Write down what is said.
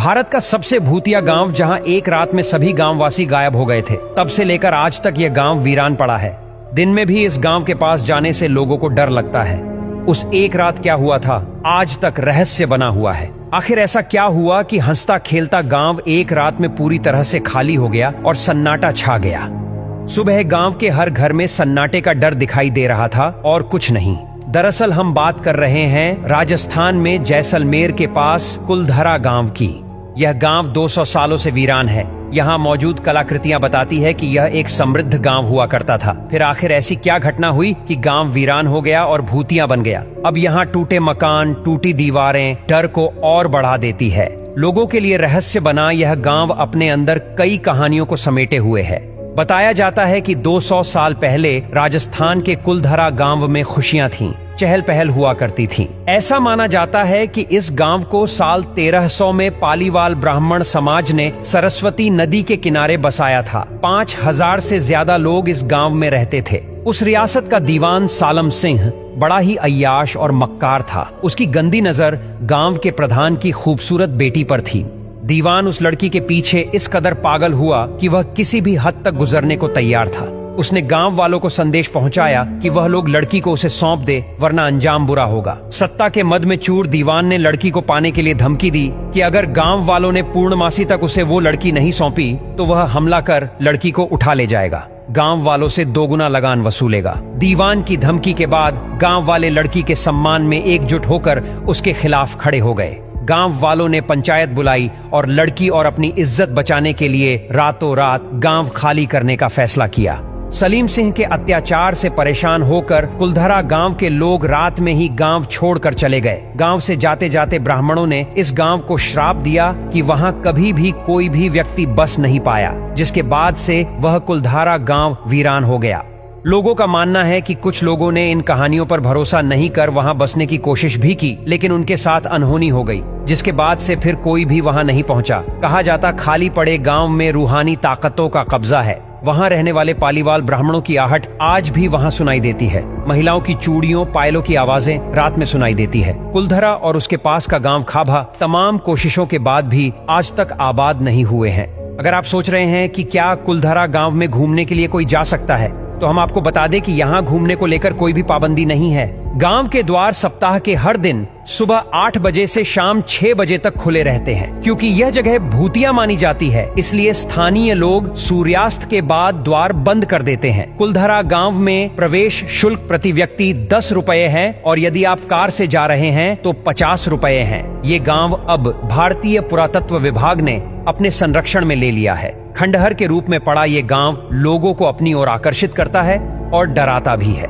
भारत का सबसे भूतिया गांव जहां एक रात में सभी गांववासी गायब हो गए थे, तब से लेकर आज तक यह गांव वीरान पड़ा है। दिन में भी इस गांव के पास जाने से लोगों को डर लगता है। उस एक रात क्या हुआ था, आज तक रहस्य बना हुआ है। आखिर ऐसा क्या हुआ कि हंसता खेलता गांव एक रात में पूरी तरह से खाली हो गया और सन्नाटा छा गया। सुबह गांव के हर घर में सन्नाटे का डर दिखाई दे रहा था और कुछ नहीं। दरअसल हम बात कर रहे हैं राजस्थान में जैसलमेर के पास कुलधरा गांव की। यह गांव 200 सालों से वीरान है। यहाँ मौजूद कलाकृतियां बताती है कि यह एक समृद्ध गांव हुआ करता था। फिर आखिर ऐसी क्या घटना हुई कि गांव वीरान हो गया और भूतिया बन गया। अब यहाँ टूटे मकान, टूटी दीवारें डर को और बढ़ा देती है। लोगों के लिए रहस्य बना यह गांव अपने अंदर कई कहानियों को समेटे हुए है। बताया जाता है कि 200 साल पहले राजस्थान के कुलधरा गांव में खुशियां थीं, चहल पहल हुआ करती थी। ऐसा माना जाता है कि इस गांव को साल 1300 में पालीवाल ब्राह्मण समाज ने सरस्वती नदी के किनारे बसाया था। 5000 से ज्यादा लोग इस गांव में रहते थे। उस रियासत का दीवान सालम सिंह बड़ा ही अय्याश और मक्कार था। उसकी गंदी नजर गांव के प्रधान की खूबसूरत बेटी पर थी। दीवान उस लड़की के पीछे इस कदर पागल हुआ कि वह किसी भी हद तक गुजरने को तैयार था। उसने गांव वालों को संदेश पहुंचाया कि वह लोग लड़की को उसे सौंप दे, वरना अंजाम बुरा होगा। सत्ता के मद में चूर दीवान ने लड़की को पाने के लिए धमकी दी कि अगर गांव वालों ने पूर्णमासी तक उसे वो लड़की नहीं सौंपी तो वह हमला कर लड़की को उठा ले जाएगा, गांव वालों से 2 गुना लगान वसूलेगा। दीवान की धमकी के बाद गांव वाले लड़की के सम्मान में एकजुट होकर उसके खिलाफ खड़े हो गए। गांव वालों ने पंचायत बुलाई और लड़की और अपनी इज्जत बचाने के लिए रातों रात गांव खाली करने का फैसला किया। सलीम सिंह के अत्याचार से परेशान होकर कुलधरा गांव के लोग रात में ही गांव छोड़कर चले गए। गांव से जाते जाते ब्राह्मणों ने इस गांव को श्राप दिया कि वहां कभी भी कोई भी व्यक्ति बस नहीं पाया, जिसके बाद से वह कुलधरा गांव वीरान हो गया। लोगों का मानना है कि कुछ लोगों ने इन कहानियों पर भरोसा नहीं कर वहां बसने की कोशिश भी की, लेकिन उनके साथ अनहोनी हो गई, जिसके बाद से फिर कोई भी वहां नहीं पहुंचा। कहा जाता खाली पड़े गांव में रूहानी ताकतों का कब्जा है। वहां रहने वाले पालीवाल ब्राह्मणों की आहट आज भी वहां सुनाई देती है। महिलाओं की चूड़ियों पायलों की आवाजें रात में सुनाई देती है। कुलधरा और उसके पास का गांव खाभा तमाम कोशिशों के बाद भी आज तक आबाद नहीं हुए हैं। अगर आप सोच रहे हैं कि क्या कुलधरा गांव में घूमने के लिए कोई जा सकता है, तो हम आपको बता दें कि यहाँ घूमने को लेकर कोई भी पाबंदी नहीं है। गांव के द्वार सप्ताह के हर दिन सुबह 8 बजे से शाम 6 बजे तक खुले रहते हैं। क्योंकि यह जगह भूतिया मानी जाती है, इसलिए स्थानीय लोग सूर्यास्त के बाद द्वार बंद कर देते हैं। कुलधरा गांव में प्रवेश शुल्क प्रति व्यक्ति 10 रुपए है और यदि आप कार से जा रहे हैं तो 50 रुपए हैं। ये गांव अब भारतीय पुरातत्व विभाग ने अपने संरक्षण में ले लिया है। खंडहर के रूप में पड़ा ये गांव लोगों को अपनी ओर आकर्षित करता है और डराता भी है।